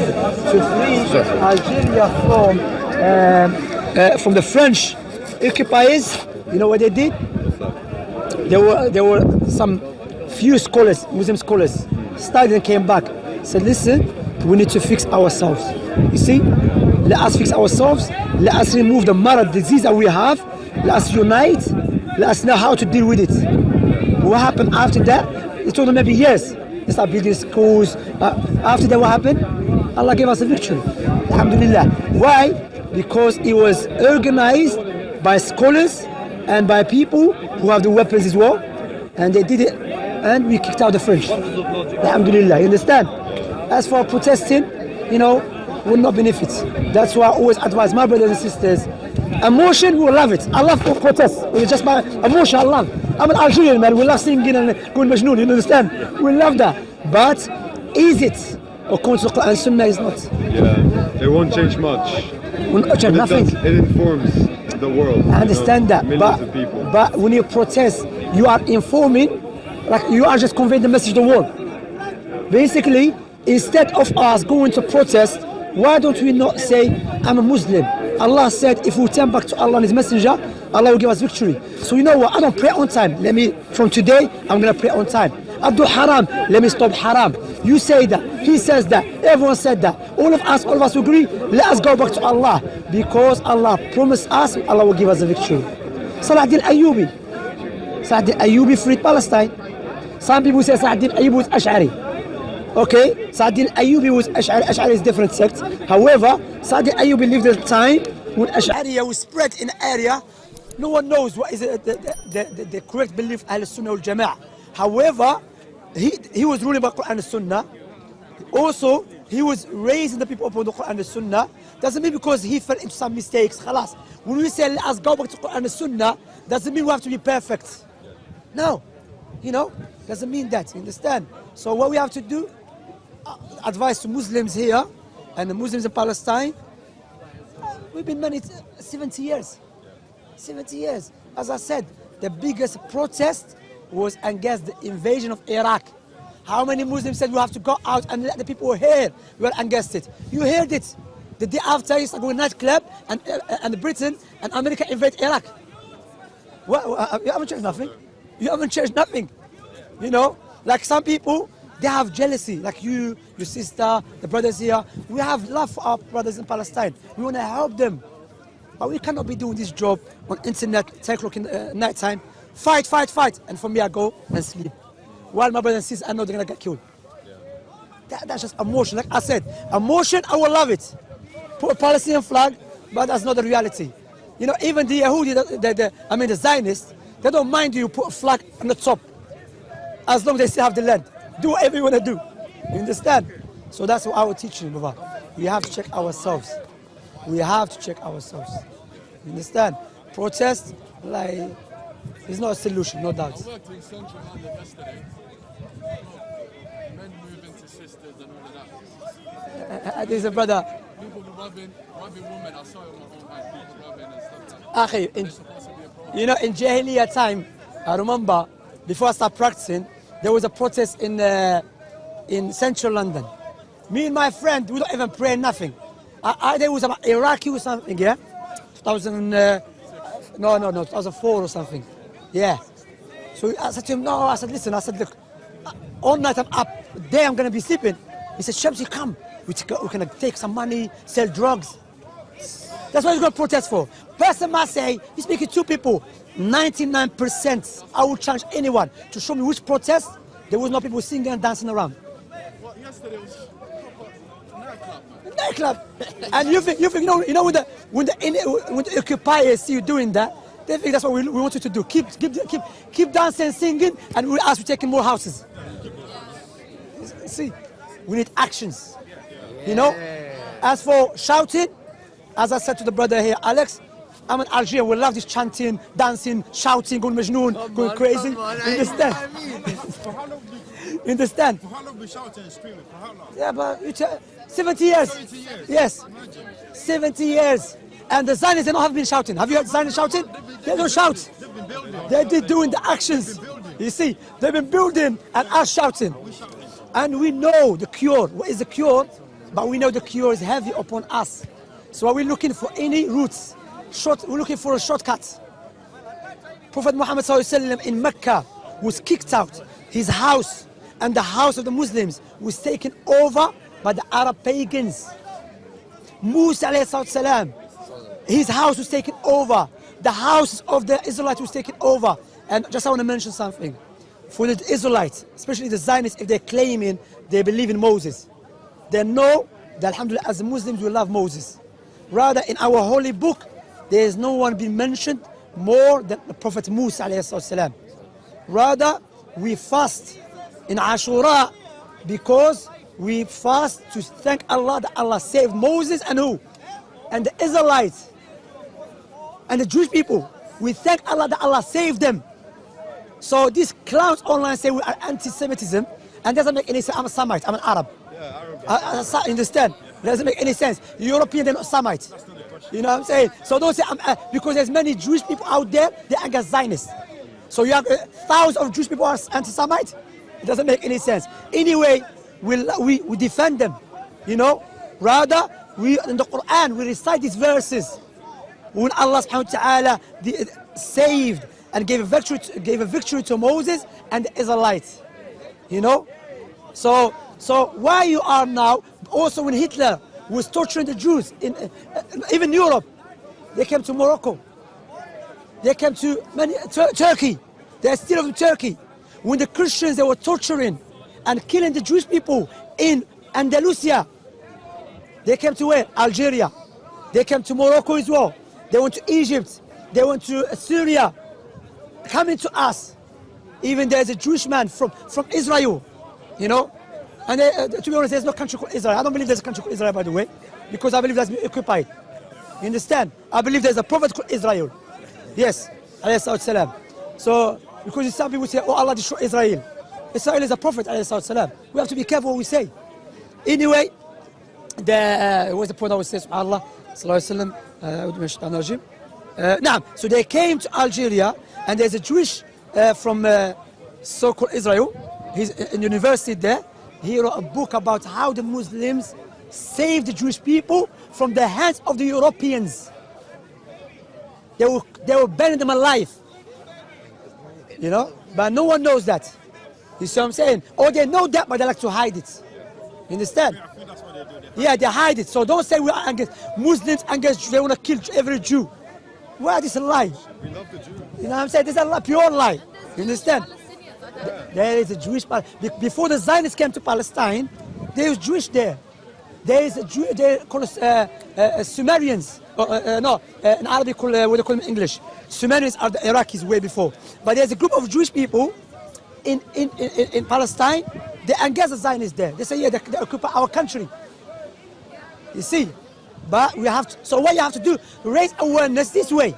wanted to free Algeria from the French occupiers, you know what they did? There were some few scholars, Muslim scholars, studied and came back. Said, listen, we need to fix ourselves. You see, let us fix ourselves. Let us remove the marad disease that we have. Let us unite. Let us know how to deal with it. What happened after that? It took them maybe years. They started building schools. After that, what happened? Allah gave us a victory. Alhamdulillah. Why? Because it was organized by scholars and by people who have the weapons as well. And they did it. And we kicked out the French. Alhamdulillah. You understand? As for protesting, you know, will not benefit. That's why I always advise my brothers and sisters. Emotion, we will love it. I love protest. It's just my emotion, I love. I'm an Algerian man, we love singing and going majnoon, you understand? We love that. But is it? According to the Quran and Sunnah, is not. Yeah, it won't change much. Will not change nothing. It informs the world. I understand that. Millions of people. But when you protest, you are informing, like you are just conveying the message to the world. Basically, instead of us going to protest, why don't we not say, I'm a Muslim? Allah said, if we turn back to Allah and His Messenger, Allah will give us victory. So you know what? I don't pray on time. From today, I'm going to pray on time. I do haram. Let me stop haram. You say that. He says that. Everyone said that. All of us agree. Let us go back to Allah. Because Allah promised us, Allah will give us the victory. Salahuddin Ayyubi. Salahuddin Ayyubi freed Palestine. Some people say Salahuddin Ayyubi was Ash'ari. Okay, Salahuddin Ayyubi was Ash'ari. Ash'ari is a different sect. However, Salahuddin Ayyubi lived at a time when Ash'ari was spread in the area. No one knows what is the correct belief of Al-Sunnah wal-Jama'ah. However, he was ruling by Quran and Sunnah. Also, he was raising the people upon the Quran and Sunnah. Doesn't mean because he fell into some mistakes. Khalas. When we say let us go back to Quran and Sunnah, doesn't mean we have to be perfect. No, you know, doesn't mean that. You understand? So what we have to do, advice to Muslims here and the Muslims in Palestine, we've been married 70 years. 70 years. As I said, the biggest protest was against the invasion of Iraq. How many Muslims said we have to go out and let the people here? We were against it. You heard it. The day after, you started going to a nightclub and Britain and America invade Iraq. Well, you haven't changed nothing. You haven't changed nothing. You know, like some people, they have jealousy. Like you, your sister, the brothers here. We have love for our brothers in Palestine. We want to help them. But we cannot be doing this job on internet, 10 o'clock in the night time. Fight, fight, fight. And for me, I go and sleep. While my brothers and sisters, I know they're going to get killed. That's just emotion. Like I said, emotion, I will love it. Put a Palestinian flag, but that's not the reality. You know, even the Yehudi, the Zionists, they don't mind you put a flag on the top. As long as they still have the land. Do whatever you want to do. You understand? So that's what I will teach you, brother. We have to check ourselves. We have to check ourselves. You understand? Protest, like, is not a solution, no doubt. I worked in Central London yesterday. Men moving to sisters and all of that. There's a brother. People rubbing women. I saw it on my own eyes. People rubbing and stuff like that. You know, in Jahiliyyah time, I remember before I started practicing, there was a protest in Central London. Me and my friend, we don't even pray nothing. There was about Iraqi or something, yeah? 2004 or something. Yeah. So I said to him, no, I said, listen, look, all night I'm up, day I'm going to be sleeping. He said, Shemsy, come. We can take some money, sell drugs. That's what you're going to protest for. Person must say, you're speaking to people, 99%, I will challenge anyone to show me which protest there was no people singing and dancing around. Well, yesterday was nightclub. And you think when the occupiers see you doing that, they think that's what we want you to do. Keep dancing and singing, and we'll ask you taking more houses. See, we need actions. You know? As for shouting, as I said to the brother here, Alex, I'm an Algerian. We love this chanting, dancing, shouting, going majnoon, going crazy. You understand? For how long You understand? For how long we shouting and screaming? For how long? Yeah, but 70 years. 70 years. Yes. Imagine. 70 years. And the Zionists, they don't have been shouting. Have you heard the Zionists shouting? They don't shout. They've been building. They're doing the actions. You see, they've been building and us shouting. And we know the cure. What is the cure? but we know the cure is heavy upon us. So are we looking for any routes? We're looking for a shortcut. Prophet Muhammad ﷺ in Mecca was kicked out. His house and the house of the Muslims was taken over by the Arab pagans. Musa ﷺ, his house was taken over. The houses of the Israelites was taken over. And just I want to mention something. For the Israelites, especially the Zionists, if they're claiming they believe in Moses, they know that alhamdulillah as Muslims we love Moses. Rather in our holy book, there is no one being mentioned more than the Prophet Musa ﷺ. Rather, we fast in Ashura because we fast to thank Allah that Allah saved Moses and who? And the Israelites and the Jewish people. We thank Allah that Allah saved them. So these clowns online say we are anti-Semitism, and doesn't make any sense. I'm a Semite, I'm an Arab. I understand? Doesn't make any sense. European, they're not Semites. You know what I'm saying? So don't say, because there's many Jewish people out there, they're against Zionists. So you have thousands of Jewish people are anti-Semite? It doesn't make any sense. Anyway, we defend them, you know? Rather, in the Quran, we recite these verses. When Allah subhanahu wa ta'ala saved and gave a victory to Moses and the Israelites, you know? So why you are now, also when Hitler was torturing the Jews, even Europe, they came to Morocco, they came to Turkey, they are still in Turkey. When the Christians, they were torturing and killing the Jewish people in Andalusia, they came to where? Algeria. They came to Morocco as well. They went to Egypt, they went to Syria, coming to us. Even there's a Jewish man from Israel, you know? And to be honest, there's no country called Israel. I don't believe there's a country called Israel, by the way, because I believe that's been occupied. You understand? I believe there's a prophet called Israel. Yes, alayhi salam. So, because some people say, oh, Allah destroyed Israel. Israel is a prophet, alayhi salam. We have to be careful what we say. Anyway, what's the point I would say, subhanAllah, sallallahu alayhi wa sallam. So they came to Algeria, and there's a Jewish from so-called Israel. He's in university there. He wrote a book about how the Muslims saved the Jewish people from the hands of the Europeans. They were burning them alive, you know, but no one knows that. You see what I'm saying? Or they know that, but they like to hide it. You understand? I think that's what they do. Yeah, they hide it. So don't say we are against Muslims, against they want to kill every Jew. Why is this a lie? We love the Jews. You know what I'm saying? This is a pure lie. You understand? There is a Jewish, before the Zionists came to Palestine, there was Jewish there. There is a Jew, they call us Sumerians. In Arabic, what do they call them in English? Sumerians are the Iraqis way before. But there's a group of Jewish people in Palestine. They against the Zionists there. They say, yeah, they occupy our country. You see? But we have to, so what you have to do, raise awareness this way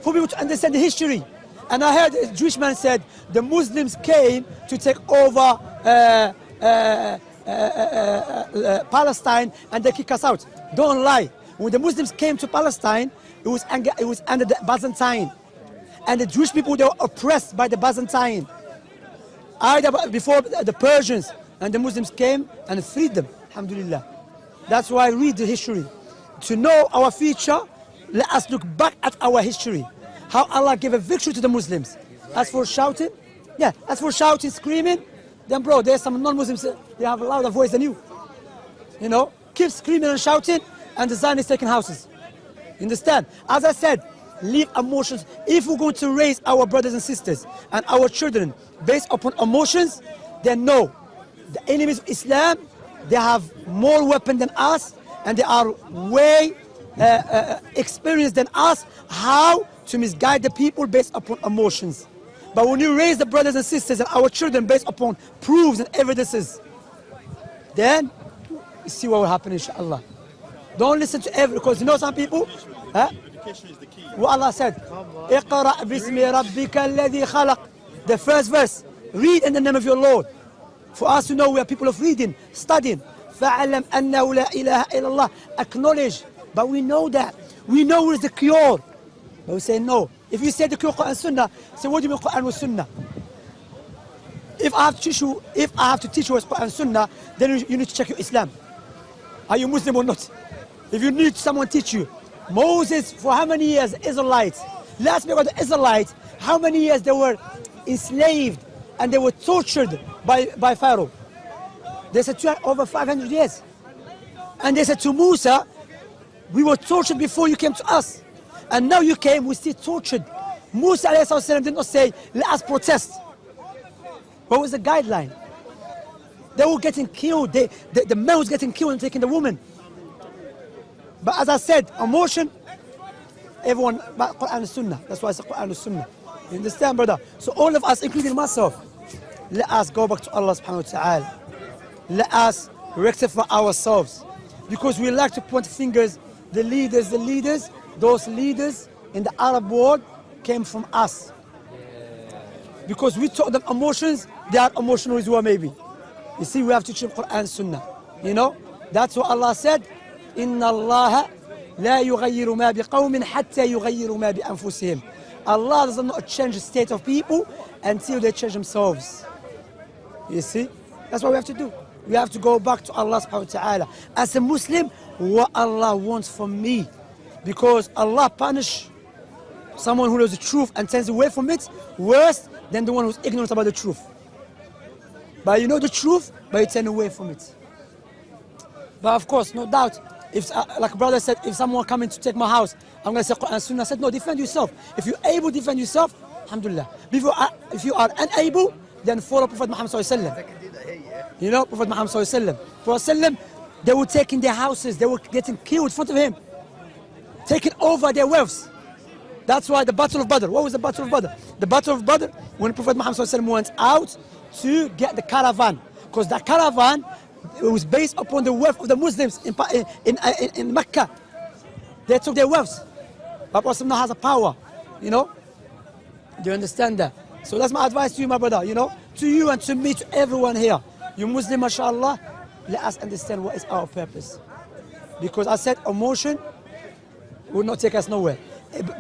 for people to understand the history. And I heard a Jewish man said the Muslims came to take over Palestine and they kick us out. Don't lie. When the Muslims came to Palestine, it was under the Byzantine. And the Jewish people, they were oppressed by the Byzantine. Either before the Persians, and the Muslims came and freed them. Alhamdulillah. That's why I read the history. To know our future, let us look back at our history. How Allah gave a victory to the Muslims. As for shouting, screaming, then bro, there's some non-Muslims, they have a louder voice than you. You know, keep screaming and shouting, and the Zionists taking houses. You understand? As I said, leave emotions. If we're going to raise our brothers and sisters and our children based upon emotions, then no. The enemies of Islam, they have more weapons than us, and they are way experienced than us how to misguide the people based upon emotions. But when you raise the brothers and sisters and our children based upon proofs and evidences, then you see what will happen, inshallah. Don't listen to because you know some people, Education is the key. what Allah said, اقرأ باسم ربك الذي خلق. The first verse, read in the name of your Lord. For us to know we are people of reading, studying. فَعَلَمْ أَنَّهُ لَا إِلَهَ إِلَّا اللَّهِ. Acknowledge, but we know that. We know where is the cure. But we say no. If you say the cure Quran and Sunnah, say what do you mean Quran and Sunnah? If I have to teach you what's Quran and Sunnah, then you need to check your Islam. are you Muslim or not? If you need someone teach you. Moses, for how many years, Israelites? Let's speak about the Israelites. How many years they were enslaved and they were tortured by Pharaoh? They said over 500 years. And they said to Musa, we were tortured before you came to us. And now you came, we still tortured. Musa did not say, let us protest. What was the guideline? They were getting killed. The man was getting killed and taking the woman. But as I said, emotion, everyone, but Quran and Sunnah. That's why it's Quran and Sunnah. You understand, brother? So all of us, including myself, let us go back to Allah subhanahu wa ta'ala. Let us rectify ourselves. Because we like to point fingers, the leaders, those leaders in the Arab world came from us. Because we taught them emotions, they are emotional as well maybe. You see, we have to teach them Quran and Sunnah. You know, that's what Allah said. إن الله لا يغير ما بقوم حتى يغيروا ما بأنفسهم. Allah does not change the state of people until they change themselves. You see? That's what we have to do. We have to go back to Allah subhanahu wa ta'ala. As a Muslim, what Allah wants from me. Because Allah punish someone who knows the truth and turns away from it worse than the one who's ignorant about the truth. But you know the truth, but you turn away from it. But of course, no doubt, if, like brother said, if someone coming to take my house, I'm going to say Quran and Sunnah. I said, no, defend yourself. If you're able to defend yourself, alhamdulillah. If you are unable, then follow Prophet Muhammad sallallahu alaihi wasallam. You know, Prophet Muhammad sallallahu alaihi wasallam. Prophet sallallahu, they were taking their houses, they were getting killed in front of him, taking over their wealths. That's why the Battle of Badr. What was the Battle of Badr? The Battle of Badr, when Prophet Muhammad sallallahu alaihi wasallam went out to get the caravan, because the caravan, it was based upon the wealth of the Muslims in Mecca. They took their wealth. But Prophet now has a power, you know. Do you understand that? So that's my advice to you, my brother, you know, to you and to me, to everyone here. You Muslim, mashallah, let us understand what is our purpose. Because I said emotion will not take us nowhere.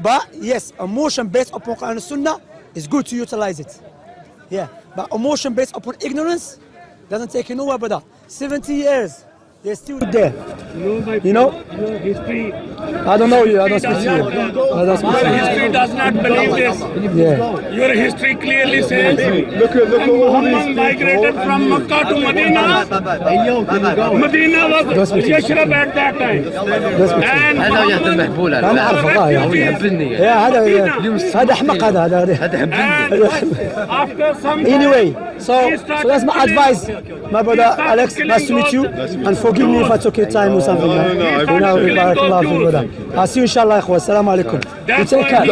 But yes, emotion based upon Quran and Sunnah is good to utilize it. Yeah, but emotion based upon ignorance doesn't take you nowhere, brother. 70 years, they're still there. You know? History. I don't know you, I don't speak to you. I don't speak to you. History does not believe this. Yeah. Your history clearly says Look at all Muhammad these migrated people. from Mecca to Medina. Medina was Yashrab at that time. And هذا يهدم محبول أنا أعرف والله هو يحبني يا هذا أحمق هذا after some Anyway, so that's my advice, my brother Alex. Nice to meet you, and forgive me if I took your time or something. No, You know, barakallahu fi, brother. I'll see you inshallah, ikhwa. Assalamu alaikum. You take care.